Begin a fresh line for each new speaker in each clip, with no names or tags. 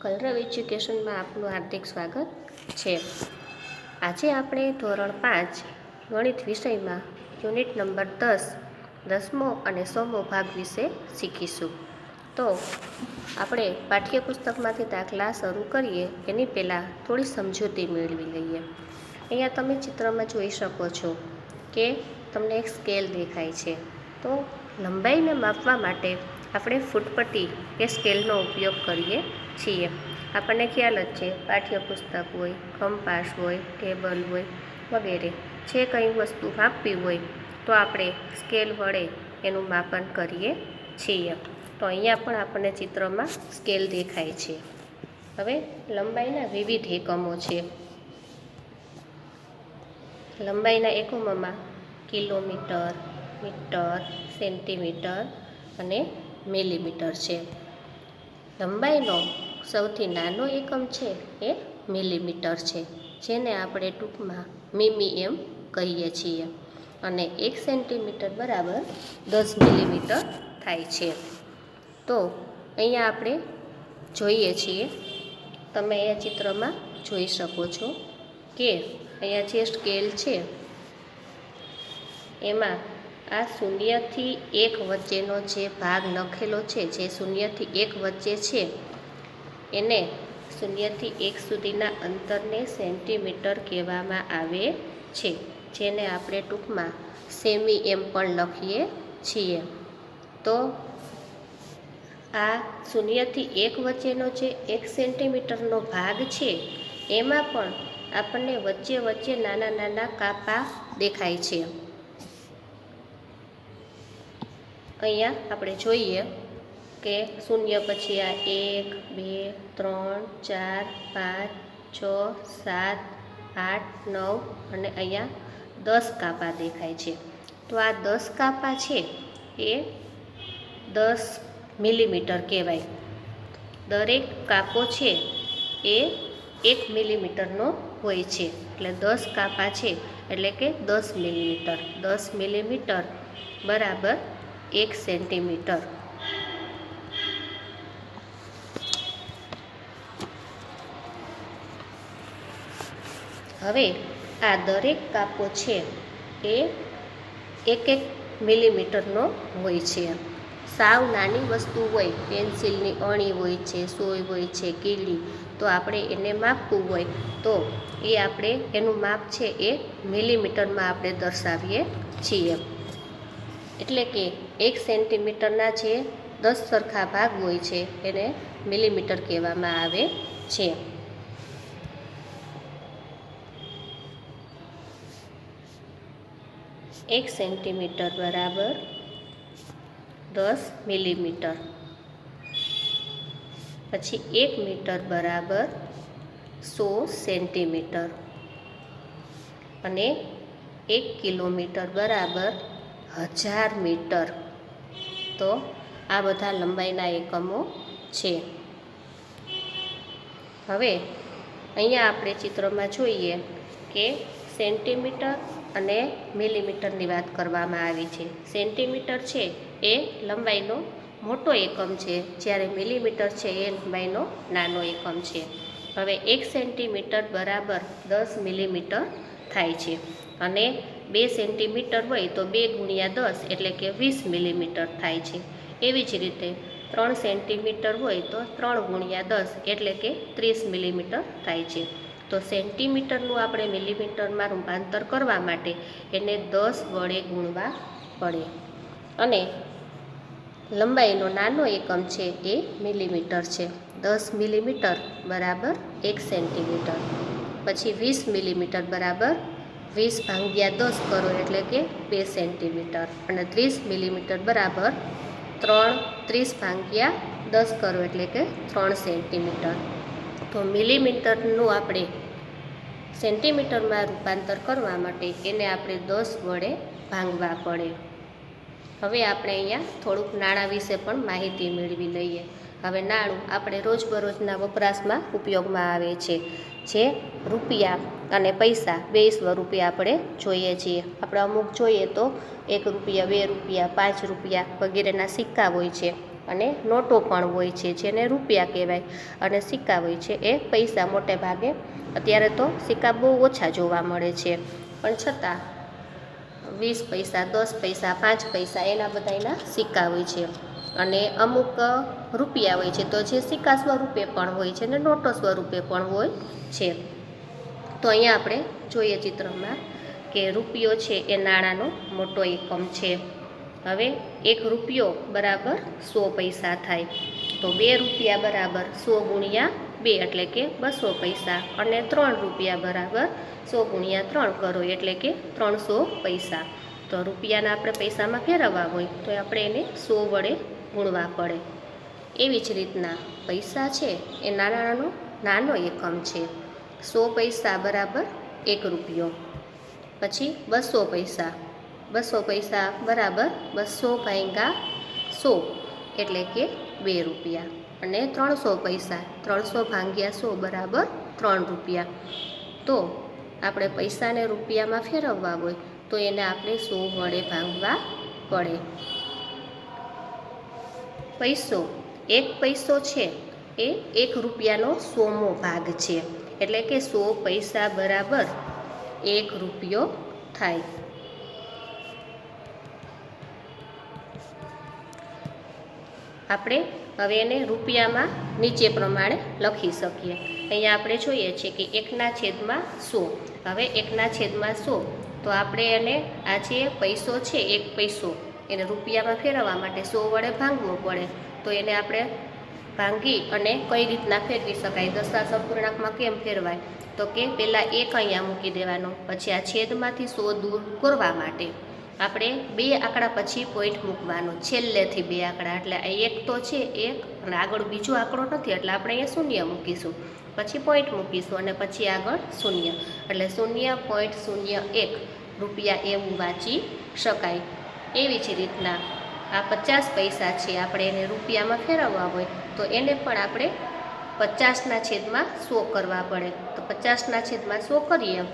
કલરવ એજ્યુકેશનમાં આપનું હાર્દિક સ્વાગત છે. આજે આપણે ધોરણ 5 ગણિત વિષયમાં યુનિટ નંબર 10મો અને 100મો ભાગ વિશે શીખીશું. તો આપણે પાઠ્યપુસ્તકમાંથી દાખલા શરૂ કરીએ એની પહેલાં થોડી સમજૂતી મેળવી લઈએ. અહીંયા તમે ચિત્રમાં જોઈ શકો છો કે તમને એક સ્કેલ દેખાય છે. તો લંબાઈને માપવા માટે આપણે ફૂટપટ્ટી કે સ્કેલનો ઉપયોગ કરીએ છીએ. આપણને ખ્યાલ જ છે, પાઠ્યપુસ્તક હોય, કંપાસ હોય, ટેબલ હોય વગેરે જે કંઈ વસ્તુ માપવી હોય તો આપણે સ્કેલ વડે એનું માપન કરીએ છીએ. તો અહીંયા પણ આપણને ચિત્રમાં સ્કેલ દેખાય છે. હવે લંબાઈના વિવિધ એકમો છે. લંબાઈના એકમોમાં કિલોમીટર, મીટર, સેન્ટીમીટર અને મિલીમીટર છે. લંબાઈનો સૌથી નાનો એકમ છે એ મિલીમીટર છે, જેને આપણે ટૂંકમાં મીમી એમ કહીએ છીએ. અને 1 સેન્ટીમીટર બરાબર 10 મિલીમીટર થાય છે. તો અહીંયા આપણે જોઈએ છીએ, તમે અહીંયા ચિત્રમાં જોઈ શકો છો કે અહીંયા જે સ્કેલ છે એમાં આ 0 થી 1 વચ્ચેનો જે ભાગ લખેલો છે, જે 0 થી 1 વચ્ચે છે, એને 0 થી 1 સુધીના અંતરને સેન્ટીમીટર કહેવામાં આવે છે, જેને આપણે ટૂંકમાં સેમી એમ પણ લખીએ છીએ. તો આ 0 થી 1 વચ્ચેનો જે 1 સેન્ટીમીટરનો ભાગ છે એમાં પણ આપણને વચ્ચે વચ્ચે નાના નાના કાપા દેખાય છે. અહીંયા આપણે જોઈએ કે 0 પછી આ 1, 2, 3, 4, 5, 6, 7, 8, 9 અને અહીંયા 10 કાપા દેખાય છે. તો આ 10 કાપા છે એ 10 મિલીમીટર કહેવાય. દરેક કાપો છે એ 1 મિલીમીટરનો હોય છે. એટલે 10 કાપા છે એટલે કે 10 મિલીમીટર. 10 મિલીમીટર બરાબર 1 સેન્ટીમીટર. હવે આ દરેક કાપો છે એ 1 મિલીમીટરનો હોય છે. સાવ નાની વસ્તુ હોય, પેન્સિલની અણી હોય છે, સોય હોય છે, કીડી, તો આપણે એને માપવું હોય તો એ આપણે એનું માપ છે એ મિલીમીટરમાં આપણે દર્શાવીએ છીએ. એટલે કે 1 સેન્ટીમીટરના જે 10 સરખા ભાગ હોય છે એને મિલીમીટર કહેવામાં આવે છે. એક સેન્ટીમીટર બરાબર 10 મિલીમીટર. પછી 1 મીટર બરાબર 100 સેન્ટીમીટર અને 1 કિલોમીટર બરાબર 1000 મીટર. તો આ બધા લંબાઈના એકમો છે. હવે અહીંયા આપણે ચિત્રમાં જોઈએ કે સેન્ટીમીટર અને મિલીમીટરની વાત કરવામાં આવી છે. સેન્ટીમીટર છે એ લંબાઈનો મોટો એકમ છે, જ્યારે મિલીમીટર છે એ લંબાઈનો નાનો એકમ છે. હવે 1 સેન્ટીમીટર બરાબર 10 મિલીમીટર થાય છે. અને 2 સેન્ટીમીટર હોય તો 2 ગુણ્યા 10 એટલે કે 20 મિલીમીટર થાય છે. એવી જ રીતે 3 સેન્ટીમીટર હોય તો 3 ગુણ્યા 10 એટલે કે 30 મિલીમીટર થાય છે. તો સેન્ટીમીટરનું આપણે મિલીમીટરમાં રૂપાંતર કરવા માટે એને 10 વડે ગુણવા પડે. અને લંબાઈનો નાનો એકમ છે એ મિલીમીટર છે. 10 મિલીમીટર બરાબર 1 સેન્ટીમીટર. પછી 20 મિલીમીટર બરાબર 20 ભાગ્યા 10 કરો એટલે કે 2 સેન્ટીમીટર. અને 30 મિલીમીટર બરાબર 30 ભાગ્યા 10 કરો એટલે કે 3 સેન્ટીમીટર. તો મિલીમીટરનું આપણે સેન્ટીમીટરમાં રૂપાંતર કરવા માટે એને આપણે 10 વડે ભાંગવા પડે. હવે આપણે અહીંયા થોડુંક નાણાં વિશે પણ માહિતી મેળવી લઈએ. હવે નાણું આપણે રોજબરોજના વપરાશમાં ઉપયોગમાં આવે છે. જે રૂપિયા અને પૈસા 2 સ્વરૂપે આપણે જોઈએ છીએ. આપણે અમુક જોઈએ તો 1 રૂપિયા, 2 રૂપિયા, 5 રૂપિયા વગેરેના સિક્કા હોય છે. અને નોટો પણ હોય છે જેને રૂપિયા કહેવાય, અને સિક્કા હોય છે એ પૈસા. મોટે ભાગે અત્યારે તો સિક્કા બહુ ઓછા જોવા મળે છે, પણ છતાં 20 પૈસા, 10 પૈસા, 5 પૈસા એના બધાના સિક્કા હોય છે. અને અમુક રૂપિયા હોય છે તો જે સિક્કા સ્વરૂપે પણ હોય છે ને નોટો સ્વરૂપે પણ હોય છે. તો અહીંયા આપણે જોઈએ ચિત્રમાં કે રૂપિયો છે એ નાણાંનો મોટો એકમ છે. હવે 1 રૂપિયો બરાબર 100 પૈસા થાય, તો 2 રૂપિયા બરાબર 100 ગુણ્યા 2 એટલે કે 200 પૈસા, અને 3 રૂપિયા બરાબર 100 ગુણ્યા 3 કરો એટલે કે 300 પૈસા. તો રૂપિયાના આપણે પૈસામાં ફેરવવા હોય તો આપણે એને 100 વડે ગુણવા પડે. એવી જ રીતના પૈસા છે એ નાનો એકમ છે. 100 પૈસા બરાબર 1 રૂપિયો. પછી 200 પૈસા, 200 પૈસા બરાબર 200 ભાગ્યા 100 એટલે કે 2 રૂપિયા. અને 300 પૈસા, 300 ભાગ્યા 100 બરાબર 3 રૂપિયા. તો આપણે પૈસાને રૂપિયામાં ફેરવવા હોય તો એને આપણે 100 વડે ભાંગવા પડે. પૈસો, 1 પૈસો છે એ 1 રૂપિયાનો 100મો ભાગ છે, એટલે કે 100 પૈસા બરાબર 1 રૂપિયો થાય. આપણે હવે એને રૂપિયામાં નીચે પ્રમાણે લખી શકીએ. અહીંયા આપણે જોઈએ છીએ કે 1/100. હવે 1/100 તો આપણે એને આ જે પૈસો છે 1 પૈસો એને રૂપિયામાં ફેરવવા માટે 100 વડે ભાંગવો પડે. તો એને આપણે ભાંગી અને કઈ રીતના ફેરવી શકાય, દશાંશ અપૂર્ણાંકમાં કેમ ફેરવાય, તો કે પહેલાં 1 અહીંયા મૂકી દેવાનો, પછી આ છેદમાંથી 100 દૂર કરવા માટે આપણે 2 આંકડા પછી પોઈન્ટ મૂકવાનો, છેલ્લેથી 2 આંકડા. એટલે આ 1 તો છે 1 અને આગળ બીજો આંકડો નથી એટલે આપણે અહીંયા શૂન્ય મૂકીશું, પછી પોઈન્ટ મૂકીશું અને પછી આગળ શૂન્ય, એટલે 0.01 રૂપિયા એવું વાંચી શકાય. એવી જ રીતના આ 50 પૈસા છે, આપણે એને રૂપિયામાં ફેરવવા હોય તો એને પણ આપણે 50/100 કરવા પડે. તો 50/100 કરીએ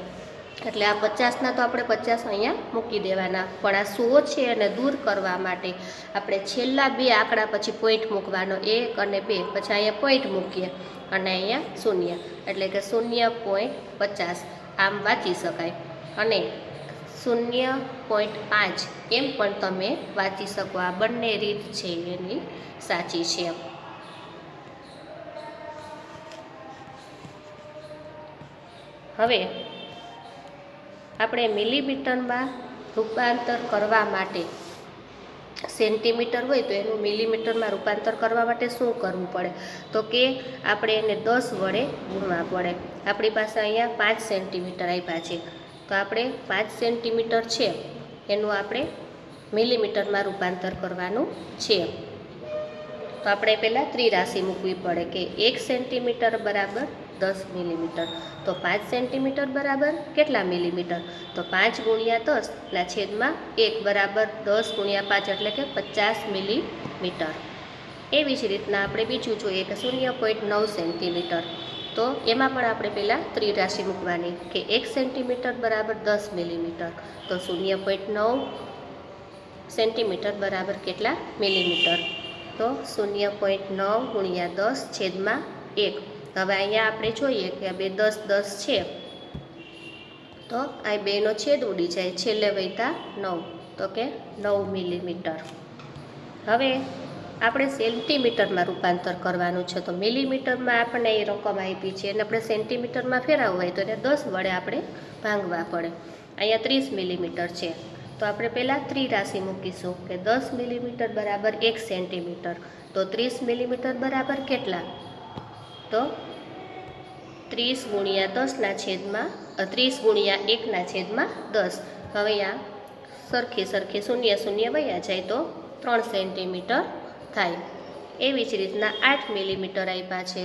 એટલે આ 50ના તો આપણે 50 અહીંયા મૂકી દેવાના, પણ આ 100 છે અને દૂર કરવા માટે આપણે છેલ્લા 2 આંકડા પછી પોઈન્ટ મૂકવાનો, 1 અને 2, પછી અહીંયા પોઈન્ટ મૂકીએ અને અહીંયા શૂન્ય, એટલે કે 0.50 આમ વાંચી શકાય. અને 0.5 એમ પણ તમે વાંચી શકો. આ બંને રીત છે એની સાચી છે. હવે આપણે મિલીમીટરમાં રૂપાંતર કરવા માટે, સેન્ટીમીટર હોય તો એનું મિલીમીટરમાં રૂપાંતર કરવા માટે શું કરવું પડે, તો કે આપણે એને 10 વડે ગુણવા પડે. આપણી પાસે અહીંયા 5 સેન્ટીમીટર આપ્યા છે, તો આપણે 5 સેન્ટીમીટર છે એનું આપણે મિલીમીટરમાં રૂપાંતર કરવાનું છે. તો આપણે પહેલાં ત્રિરાશિ મૂકવી પડે કે 1 સેન્ટીમીટર બરાબર 10 મિલીમીટર. તો 5 સેન્ટીમીટર બરાબર કેટલા મિલીમીટર, તો 5 ગુણ્યા 10 એટલે છેદમાં 1 બરાબર 10 ગુણ્યા 5 એટલે કે 50 મિલીમીટર. એવી જ રીતના આપણે બીજું જોઈએ કે 0.9 સેન્ટીમીટર. તો એમાં પણ આપણે પહેલાં ત્રિરાશિ મૂકવાની કે 1 સેન્ટીમીટર બરાબર 10 મિલીમીટર. તો 0.9 સેન્ટીમીટર બરાબર કેટલા મિલીમીટર, તો 0.9 ગુણ્યા 10 છેદમાં 1. હવે અહીંયા આપણે જોઈએ કે આ 2 10 10 છે, તો આ 2નો છેદ ઉડી જાય, છેલ્લે વધ્યા 9, તો કે 9 મિલીમીટર. હવે આપણે સેન્ટીમીટરમાં રૂપાંતર કરવાનું છે, તો મિલીમીટરમાં આપણને એ રકમ આપી છે અને આપણે સેન્ટીમીટરમાં ફેરવવું હોય તો એને 10 વડે આપણે ભાંગવા પડે. અહીંયા 30 મિલીમીટર છે, તો આપણે પહેલાં ત્રિરાશિ મૂકીશું કે 10 મિલીમીટર બરાબર 1 સેન્ટીમીટર. તો 30 મિલીમીટર બરાબર કેટલા, તો 30 ગુણ્યા 10 છેદમાં 30 ગુણ્યા 1/10. હવે આ સરખી શૂન્ય શૂન્ય વયા જાય તો 3 સેન્ટીમીટર થાય. એવી જ રીતના 8 મિલીમીટર આપ્યા છે,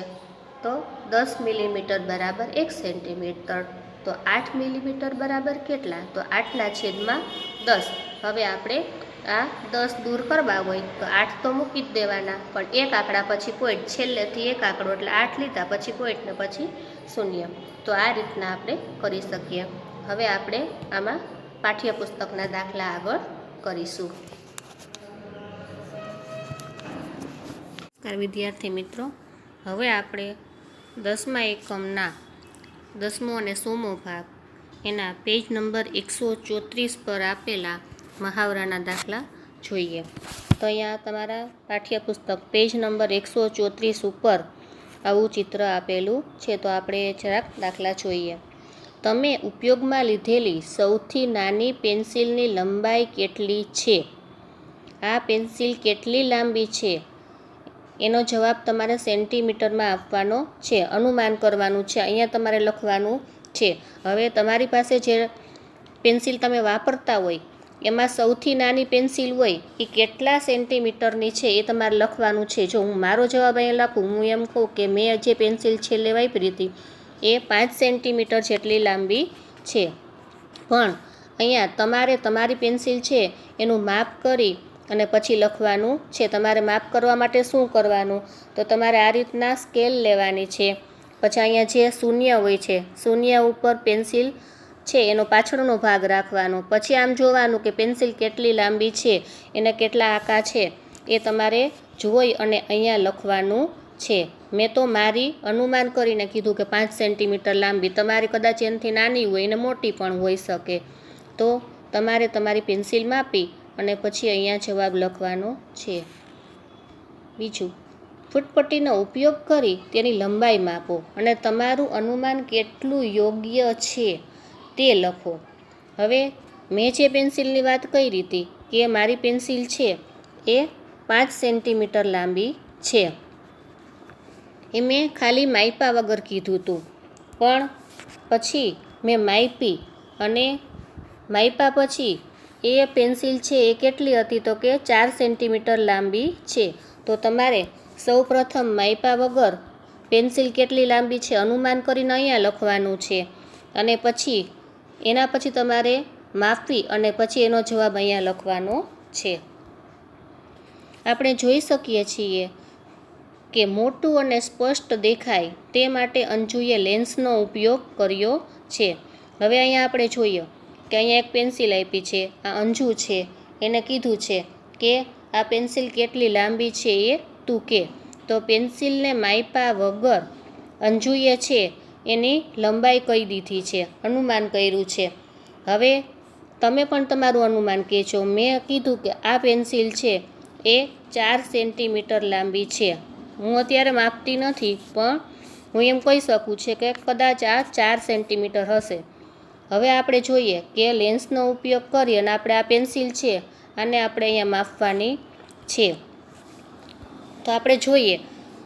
તો 10 મિલીમીટર બરાબર 1 સેન્ટીમીટર. તો 8 મિલીમીટર બરાબર કેટલા, તો 8/10. હવે આપણે આ 10 દૂર કરવા હોય તો 8 તો મૂકી જ દેવાના, પણ 1 આંકડા પછી પોઈન્ટ, છેલ્લેથી 1 આંકડો એટલે 8 લીધા પછી પોઈન્ટ ને પછી શૂન્ય. તો આ રીતના આપણે કરી શકીએ. હવે આપણે આમાં પાઠ્યપુસ્તકના દાખલા આગળ કરીશું. નમસ્કાર વિદ્યાર્થી મિત્રો, હવે આપણે 10મા એકમના 10મો અને 100મો ભાગ એના પેજ નંબર 134 પર આપેલા મહાવરાના દાખલા જોઈએ. તો અહીંયા તમારા પાઠ્યપુસ્તક પેજ નંબર 134 ઉપર આવું ચિત્ર આપેલું છે. તો આપણે જરાક દાખલા જોઈએ. તમે ઉપયોગમાં લીધેલી સૌથી નાની પેન્સિલની લંબાઈ કેટલી છે? આ પેન્સિલ કેટલી લાંબી છે એનો જવાબ તમારે સેન્ટીમીટરમાં આપવાનો છે, અનુમાન કરવાનું છે. અહીંયા તમારે લખવાનું છે. હવે તમારી પાસે જે પેન્સિલ તમે વાપરતા હોય એમાં સૌથી નાની પેન્સિલ હોય એ કેટલા સેન્ટીમીટરની છે એ તમારે લખવાનું છે. જો હું મારો જવાબ અહીંયા લખું, હું એમ કહું કે મેં જે પેન્સિલ છેલ્લે વાપરી હતી એ 5 સેન્ટીમીટર જેટલી લાંબી છે. પણ અહીંયા તમારે તમારી પેન્સિલ છે એનું માપ કરી અને પછી લખવાનું છે. તમારે માપ કરવા માટે શું કરવાનું, તો તમારે આ રીતના સ્કેલ લેવાની છે. પછી અહીંયા જે શૂન્ય હોય છે, શૂન્ય ઉપર પેન્સિલ છે એનો પાછળનો ભાગ રાખવાનો. પછી આમ જોવાનું કે પેન્સિલ કેટલી લાંબી છે, એને કેટલા આંકા છે એ તમારે જોઈ અને અહીંયા લખવાનું છે. મેં તો મારી અનુમાન કરીને કીધું કે 5 સેન્ટીમીટર લાંબી. તમારી કદાચ એનાથી નાની હોય અને મોટી પણ હોઈ શકે. તો તમારે તમારી પેન્સિલ માપી અને પછી અહીંયા જવાબ લખવાનો છે. બીજું, ફૂટપટ્ટીનો ઉપયોગ કરી તેની લંબાઈ માપો અને તમારું અનુમાન કેટલું યોગ્ય છે તે લખો. હવે મેં જે પેન્સિલની વાત કરી હતી કે મારી પેન્સિલ છે એ 5 સેન્ટીમીટર લાંબી છે. એ મેં ખાલી માપ્યા વગર કીધું હતું, પણ પછી મેં માપી અને માપ્યા પછી એ પેન્સિલ છે એ કેટલી હતી તો કે 4 સેન્ટીમીટર લાંબી છે. તો તમારે સૌપ્રથમ માપ્યા વગર પેન્સિલ કેટલી લાંબી છે અનુમાન કરીને અહીંયા લખવાનું છે, અને પછી એના પછી તમારે માપી અને પછી એનો જવાબ અહીંયા લખવાનો છે. આપણે જોઈ શકીએ છીએ કે મોટું અને સ્પષ્ટ દેખાય તે માટે અંજુએ લેન્સનો ઉપયોગ કર્યો છે. હવે અહીંયા આપણે જોઈએ કે અહીંયા એક પેન્સિલ આપી છે, આ અંજુ છે, એને કીધું છે કે આ પેન્સિલ કેટલી લાંબી છે એ તું કે. તો પેન્સિલને માપ્યા વગર અંજુએ છે એની લંબાઈ કહી દીધી છે, અનુમાન કર્યું છે. હવે તમે પણ તમારું અનુમાન કહેજો. મેં કીધું કે આ પેન્સિલ છે એ 4 સેન્ટીમીટર લાંબી છે. હું અત્યારે માપતી નથી, પણ હું એમ કહી શકું છું કે કદાચ આ 4 સેન્ટીમીટર હશે. હવે આપણે જોઈએ કે લેન્સનો ઉપયોગ કરી અને આપણે આ પેન્સિલ છે આને આપણે અહીંયા માપવાની છે. તો આપણે જોઈએ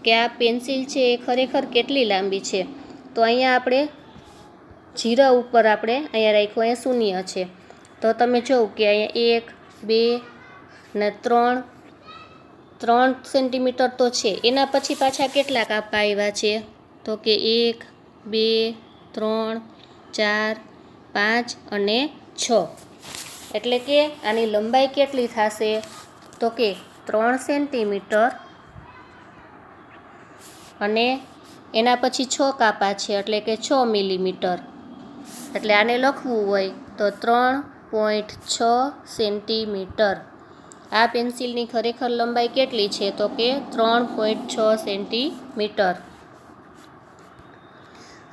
કે આ પેન્સિલ છે એ ખરેખર કેટલી લાંબી છે. તો અહીંયા આપણે જીરા ઉપર આપણે અહીંયા રાખ્યું, અહીંયા શૂન્ય છે. તો તમે જોવો કે અહીંયા 1, 2 ને 3 સેન્ટીમીટર તો છે. એના પછી પાછા કેટલા કાપા આવ્યા છે તો કે 1, 2, 3, 4, 5 અને 6. એટલે કે આની લંબાઈ કેટલી થશે તો કે 3 સેન્ટીમીટર અને એના પછી 6 કાપા છે એટલે કે 6 મિલીમીટર. એટલે આને લખવું હોય તો 3.6 સેન્ટીમીટર. આ પેન્સિલની ખરેખર લંબાઈ કેટલી છે તો કે 3.6 સેન્ટીમીટર.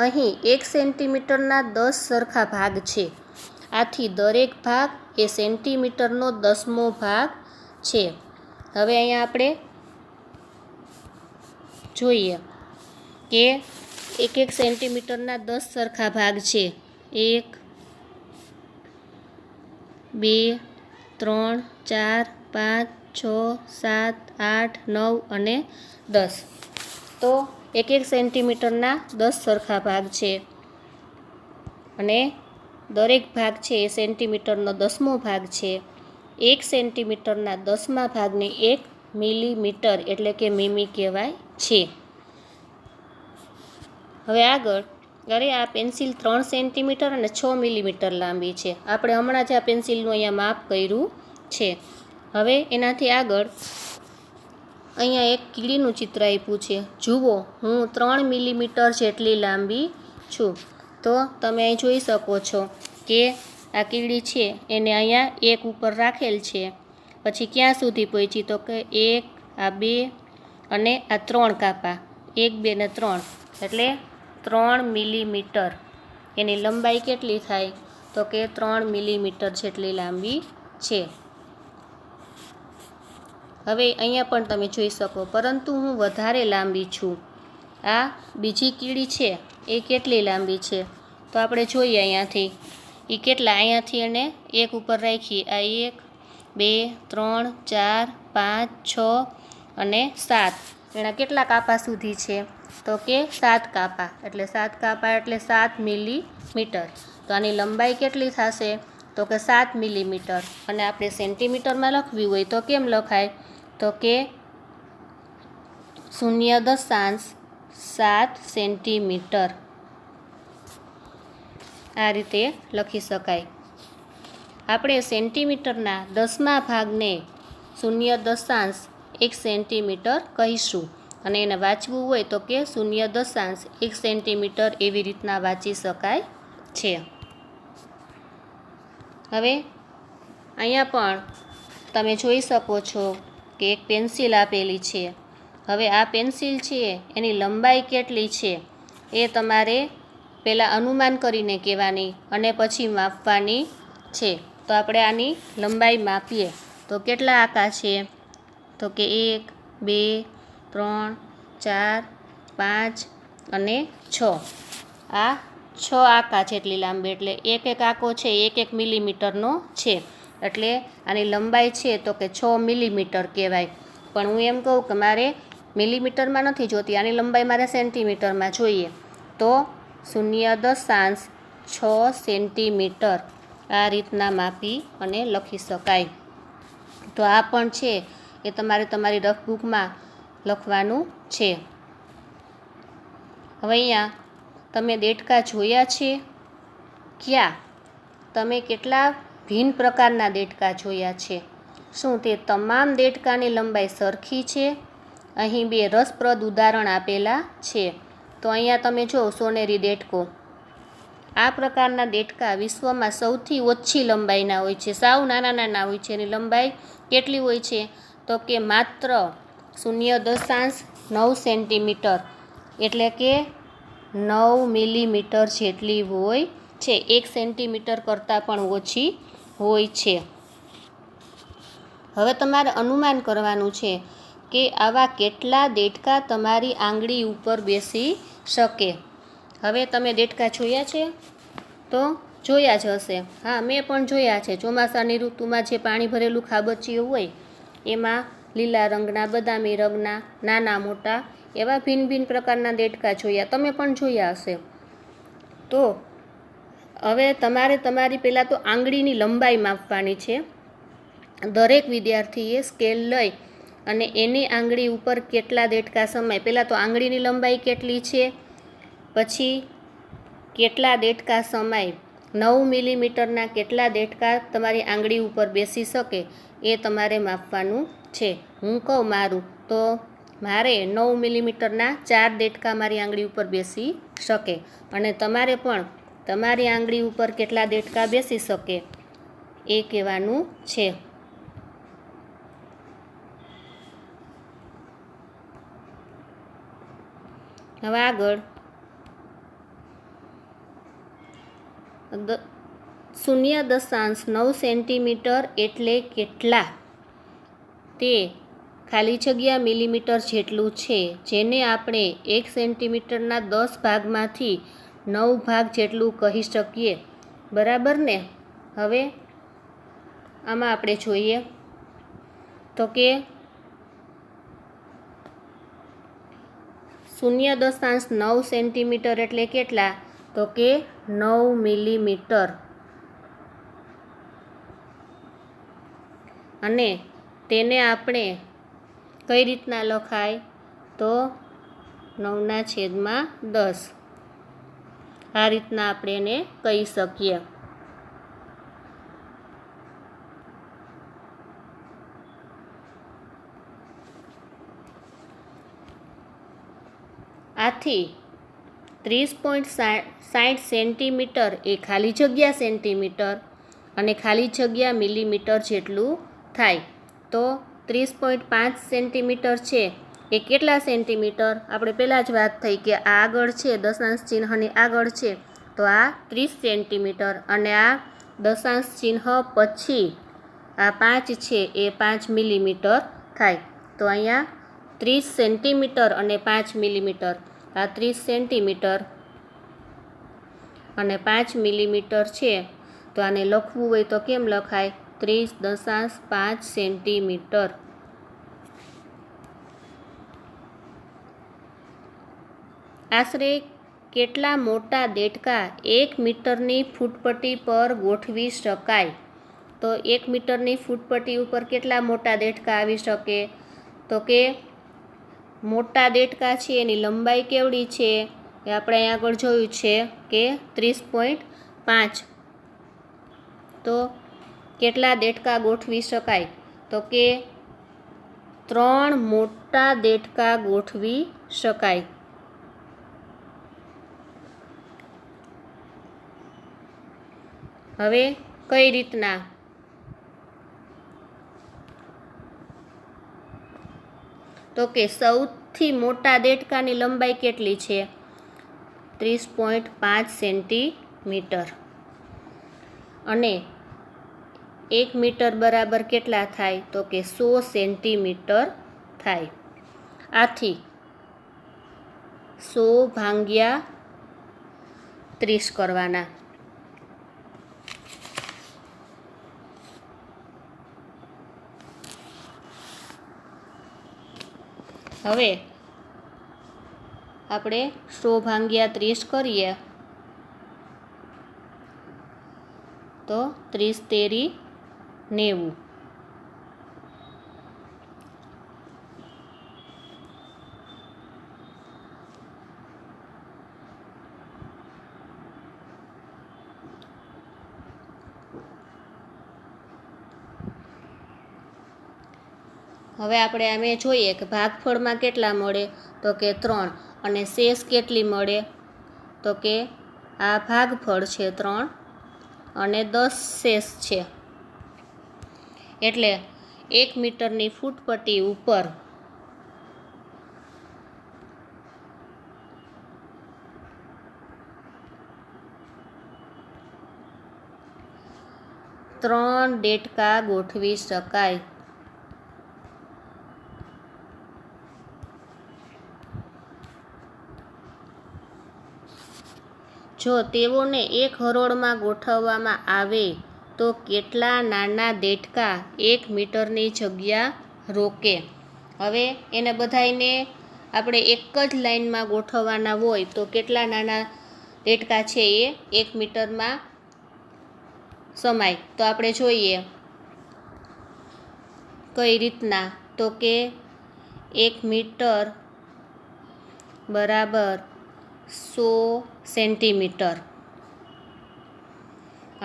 અહીં 1 સેન્ટીમીટરના 10 સરખા ભાગ છે. આથી દરેક ભાગ એ સેન્ટીમીટરનો 10મો ભાગ છે. હવે અહીંયા આપણે જોઈએ કે 1 સેન્ટીમીટરના 10 સરખા ભાગ છે. 1, 2, 3, 4, 5, 6, 7, 8, 9 અને 10. તો 1 સેન્ટીમીટરના 10 સરખા ભાગ છે અને દરેક ભાગ છે એ સેન્ટીમીટરનો 10મો ભાગ છે. 1 સેન્ટીમીટરના 10મા ભાગને 1 મિલીમીટર એટલે કે મીમી કહેવાય છે. હવે આગળ, અરે આ પેન્સિલ 3 સેન્ટીમીટર અને 6 મિલીમીટર લાંબી છે. આપણે હમણાં જ આ પેન્સિલનું અહીંયા માપ કર્યું છે. હવે એનાથી આગળ અહીંયા એક કીડીનું ચિત્ર આપ્યું છે. જુઓ, હું 3 મિલીમીટર જેટલી લાંબી છું. તો તમે અહીં જોઈ શકો છો કે આ કીડી છે એને અહીંયા 1 ઉપર રાખેલ છે. પછી ક્યાં સુધી પહોંચી તો કે 1, આ 2, અને આ 3 કાપા 1 2 ને 3 એટલે 3 મિલીમીટર. એની લંબાઈ કેટલી થાય તો કે 3 મિલીમીટર જેટલી લાંબી છે. હવે અહીંયા પણ તમે જોઈ શકો, પરંતુ હું વધારે લાંબી છું. આ બીજી કીડી છે એ કેટલી લાંબી છે તો આપણે જોઈએ અહીંયાથી એ કેટલા, અહીંયાથી એને 1 ઉપર રાખીએ, આ 1 2 3 4 5 6 અને 7, એના કેટલા કાપા સુધી છે તો કે 7 કાપા. એટલે 7 કાપા એટલે 7 મિલીમીટર. તો આની લંબાઈ કેટલી થશે તો કે 7 મિલીમીટર. અને આપણે સેન્ટીમીટરમાં લખવી હોય તો કેમ લખાય તો કે 0.7 સેન્ટીમીટર. આ રીતે લખી શકાય. આપણે સેન્ટીમીટરના 10મા ભાગને 0.1 સેન્ટીમીટર કહીશું, અને એને વાંચવું હોય તો કે 0.1 સેન્ટીમીટર એવી રીતના વાંચી શકાય છે. હવે અહીંયા પણ તમે જોઈ શકો છો કે એક પેન્સિલ આપેલી છે. હવે આ પેન્સિલ છે એની લંબાઈ કેટલી છે એ તમારે પહેલાં અનુમાન કરીને કહેવાની અને પછી માપવાની છે. તો આપણે આની લંબાઈ માપીએ તો કેટલા આંકા છે તો કે 1 2 3 4 5 અને 6. આ 6 આંકા જેટલી લાંબી, એટલે એક આંકો છે 1 મિલીમીટરનો છે. એટલે આની લંબાઈ છે તો કે 6 મિલીમીટર કહેવાય. પણ હું એમ કહું કે મારે મિલીમીટરમાં નથી જોતી, આની લંબાઈ મારે સેન્ટીમીટરમાં જોઈએ, તો 0.6 સેન્ટીમીટર આ રીતના માપી અને લખી શકાય. તો આ પણ છે એ તમારે તમારી રફ બુકમાં લખવાનું છે. હવે અહીંયા તમે દેડકા જોયા છે ક્યાં? તમે કેટલા ભિન્ન પ્રકારના દેડકા જોયા છે? શું તે તમામ દેડકાની લંબાઈ સરખી છે? અહીં 2 રસપ્રદ ઉદાહરણ આપેલા છે. તો અહીંયા તમે જો સોનેરી દેડકો. આ પ્રકારના દેડકા વિશ્વમાં સૌથી ઓછી લંબાઈના હોય છે, સાવ નાના હોય છે. એની લંબાઈ કેટલી હોય છે તો કે માત્ર 0.9 સેન્ટીમીટર, એટલે કે 9 મિલીમીટર જેટલી હોય છે. 1 સેન્ટીમીટર કરતાં પણ ઓછી હોય છે. હવે તમારે અનુમાન કરવાનું છે કે આવા કેટલા દેડકા તમારી આંગળી ઉપર બેસી શકે. હવે તમે દેડકા જોયા છે તો જોયા જ હશે. હા, મેં પણ જોયા છે. ચોમાસાની ઋતુમાં જે પાણી ભરેલું ખાબચિયું હોય એમાં લીલા રંગના, બદામી રંગના, નાના મોટા એવા ભિન્ન પ્રકારના દેડકા જોયા, તમે પણ જોયા હશે. તો હવે તમારે તમારી પહેલાં તો આંગળીની લંબાઈ માપવાની છે. દરેક વિદ્યાર્થીએ સ્કેલ લઈ અને એની આંગળી ઉપર કેટલા દેડકા સમાય, પહેલાં તો આંગળીની લંબાઈ કેટલી છે, પછી કેટલા દેડકા સમાય, 9 મિલીમીટરના કેટલા દેડકા તમારી આંગળી ઉપર બેસી શકે એ તમારે માપવાનું છે. હું કહું મારું તો મારે 9 મિલીમીટરના 4 દેડકા મારી આંગળી ઉપર બેસી શકે, અને તમારે પણ તમારી આંગળી ઉપર કેટલા દેડકા બેસી શકે એ કહેવાનું છે. હવે આગળ 0.9 સેન્ટીમીટર એટલે કેટલા? તે ખાલી જગ્યા મિલીમીટર જેટલું છે, જેને આપણે 1 સેન્ટીમીટરના 10 ભાગમાંથી 9 ભાગ જેટલું કહી શકીએ. બરાબર ને? હવે આમાં આપણે જોઈએ તો કે 0.9 સેન્ટીમીટર એટલે કેટલા તો કે 9 મિલીમીટર. અને તેને આપણે કઈ રીતના લખાય તો 9/10. આ રીતના આપણે એને કહી શકીએ. આથી 30.60 સેન્ટીમીટર એ ખાલી જગ્યા સેન્ટીમીટર અને ખાલી જગ્યા મિલીમીટર જેટલું થાય. તો 30.5 સેન્ટીમીટર છે એ કેટલા સેન્ટીમીટર? આપણે પહેલાં જ વાત થઈ કે આ આગળ છે, દશાંશ ચિહ્નની આગળ છે, તો આ 30 સેન્ટીમીટર, અને આ દશાંશ ચિહ્ન પછી આ 5 છે એ 5 મિલીમીટર થાય. તો અહીંયા 30 સેન્ટીમીટર અને 5 મિલીમીટર, આ 30 સેન્ટીમીટર અને 5 મિલીમીટર છે. તો આને લખવું હોય તો કેમ લખાય? 30.5 સેન્ટીમીટર. આશરે કેટલા મોટા દેડકા 1 મીટરની ફૂટપટ્ટી પર ગોઠવી શકાય? તો 1 મીટરની ફૂટપટ્ટી ઉપર કેટલા મોટા દેડકા આવી શકે? તો કે મોટા દેડકા છે એની લંબાઈ કેવડી છે? એ આપણે અહીં આગળ જોયું છે કે 30.5. તો કેટલા દેડકા ગોઠવી શકાય? તો કે 3 મોટા દેડકા ગોઠવી શકાય. હવે કઈ રીતના? તો કે સૌથી મોટા દેડકાની લંબાઈ કેટલી છે? 30.5 સેન્ટીમીટર. અને 1 મીટર બરાબર કેટલા થાય? તો કે 100 સેન્ટીમીટર થાય. આથી 100 ભાગ્યા 30 કરવાના. હવે આપણે 100 ભાગ્યા 30 કરીએ તો 30 તેરી 90. હવે આપણે આમે જોઈએ કે ભાગફળમાં કેટલા મળે? તો કે 3. અને શેષ કેટલી મળે? તો કે આ ભાગફળ છે 3 અને 10 શેષ છે. એટલે 1 મીટરની ફૂટપટ્ટી ઉપર 3 દેડકા ગોઠવી શકાય. જો તેઓને એક હરોળમાં ગોઠવવામાં આવે તો કેટલા નાના દેડકા 1 મીટરની જગ્યા રોકે? હવે એને બધાયને આપણે એક જ લાઇનમાં ગોઠવવાના હોય તો કેટલા નાના દેડકા છે એ 1 મીટરમાં સમાય? તો આપણે જોઈએ કઈ રીતના. તો કે 1 મીટર બરાબર 100 સેન્ટીમીટર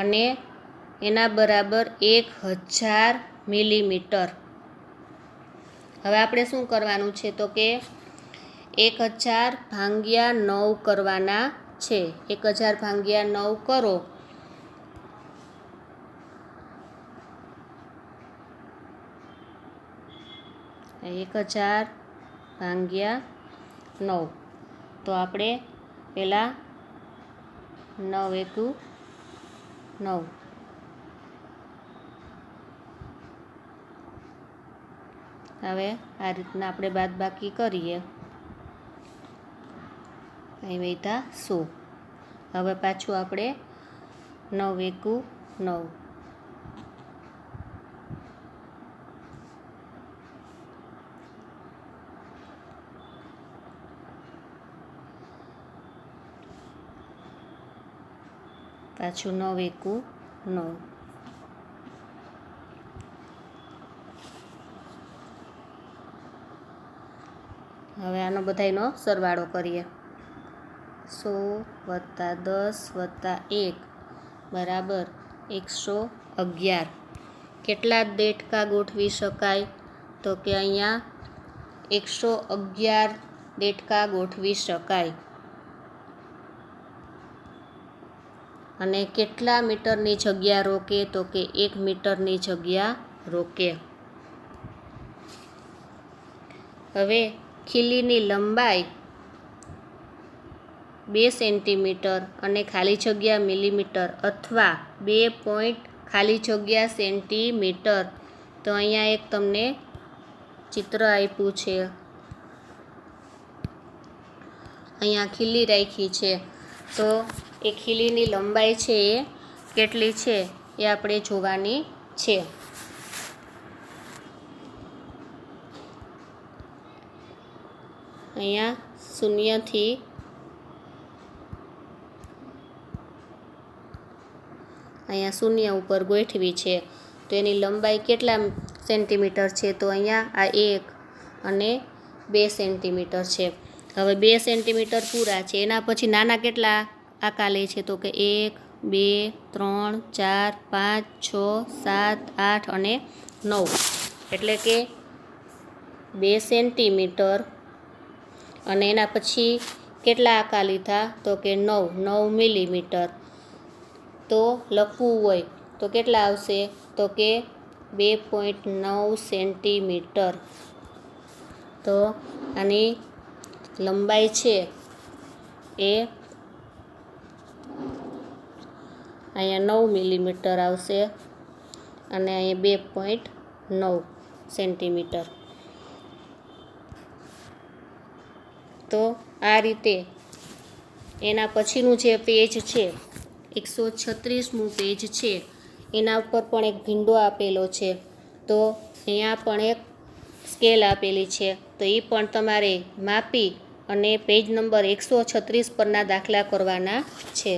અને એના બરાબર 1000 મિલીમીટર. હવે આપણે શું કરવાનું છે? તો કે 1000 ભાગ્યા 9 કરવાના છે. 1000 ભાગ્યા 9 કરો એક 1000 ભાગ્યા 9. તો આપણે પહેલાં 9 એકુ 9. હવે આ રીતના આપણે બાદબાકી કરીએ. અહીં વૈધા 100. હવે પાછું આપણે 9 એકુ 9. પાછું 9 એકુ 9. હવે આનો બધાયનો સરવાળો કરીએ. 100 + 10 + 1 બરાબર 111. કેટલા દેડકા ગોઠવી શકાય? તો કે અહીંયા 111 દેડકા ગોઠવી શકાય. અને કેટલા મીટરની જગ્યા રોકે? તો કે 1 મીટરની જગ્યા રોકે. હવે ખીલીની લંબાઈ 2 સેન્ટીમીટર અને ખાલી જગ્યા મિલીમીટર અથવા 2 ખાલી જગ્યા સેન્ટીમીટર. તો અહીંયા એક તમને ચિત્ર આપ્યું છે, અહીંયા ખીલી રાખી છે, તો એ ખીલીની લંબાઈ છે એ કેટલી છે એ આપણે જોવાની છે. અહીંયા શૂન્યથી અહીંયા શૂન્ય ઉપર ગોઠવી છે, તો એની લંબાઈ કેટલા સેન્ટીમીટર છે? તો અહીંયા આ 1 અને 2 સેન્ટીમીટર છે. હવે 2 સેન્ટીમીટર પૂરા છે, એના પછી નાના કેટલા આકાર લે છે? તો કે 1, 2, 3, 4, 5, 6, 7, 8 અને 9. એટલે કે 2 સેન્ટીમીટર અને એના પછી કેટલા આકાર લીધા? તો કે 9 મિલીમીટર. તો લખવું હોય તો કેટલા આવશે? તો કે 2.9 સેન્ટીમીટર. તો આની લંબાઈ છે એ અહીંયા 9 મિલીમીટર આવશે અને અહીંયા 2.9 સેન્ટીમીટર. તો આ રીતે એના પછીનું જે પેજ છે 136મું પેજ છે, એના ઉપર પણ એક ભીંડો આપેલો છે. તો અહીંયા પણ એક સ્કેલ આપેલી છે, તો એ પણ તમારે માપી અને પેજ નંબર 136 પરના દાખલા કરવાના છે.